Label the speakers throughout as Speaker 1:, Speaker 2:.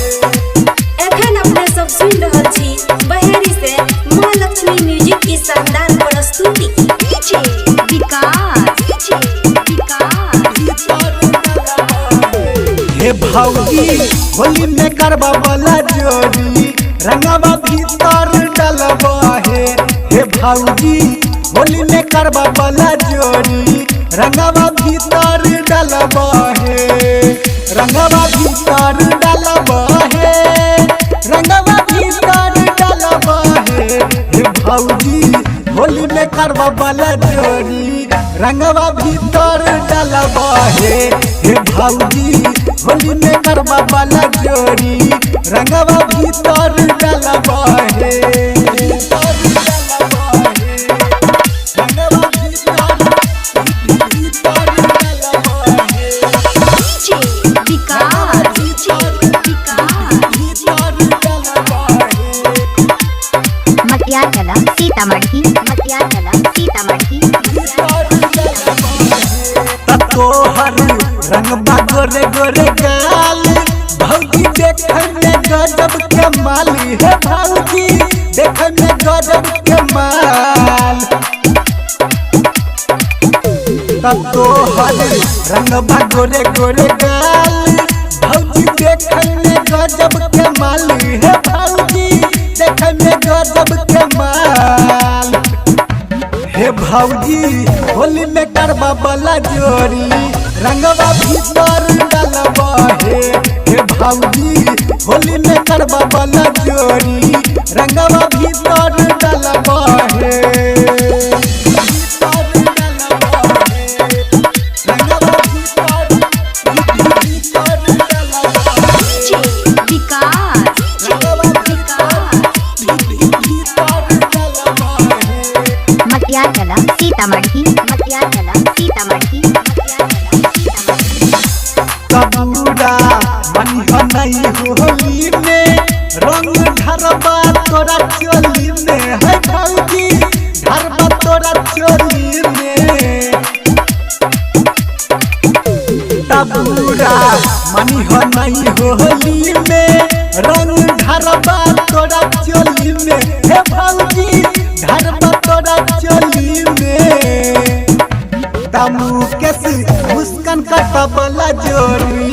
Speaker 1: एखन अपने सब सुन रहल छी बहेरी से महालक्ष्मी म्यूजिक की शानदार प्रस्तुति।
Speaker 2: हे भौजी होली में करबा वाला जोड़ी रंगवा भीतर डलबा हे भौजी होली में करबा वाला जोड़ी रंगवा भीतर डलबा रंगवा भीतर डलबा रंगवा भीतर डलबा हे भौजी होली में करबा वाला जोड़ी रंगवा भीतर डलबा हे भौजी होली में करबा वाला जोड़ी रंगवा भीतर डलबा
Speaker 3: मटियाला सीतामढ़ी
Speaker 2: तोहर रंगबा गोरे गोरे गाल भौजी देखे में गजब के माली हे भौजी देखे में गजब के माल तोहर रंगबा गोरे गोरे गाल भौजी देखे में गजब के माली हे भौजी देखे में गजब के माल हे भौजी होली में करबा वाला जोड़ी रंगवा भीतर डलबा हे भौजी होली में करबा वाला जोड़ी रंगवा भीतर डलबा
Speaker 3: मटियाला सीतामढ़ी
Speaker 2: कबूरा मनिह नहीं होली में रंग ढरबा तोरा चोली में है भौजी ढरबा तोरा चोली में कबूरा मनिह नहीं होली में रंग ढरबा तोरा चोली में हे भौजी ढरबा तोरा चोली में तमु कैसे मुस्कान कटबला जोड़ी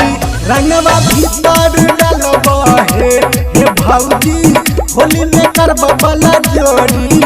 Speaker 2: रंगवा भीतर डलबा हे भौजी होली में करबा वाला जोड़ी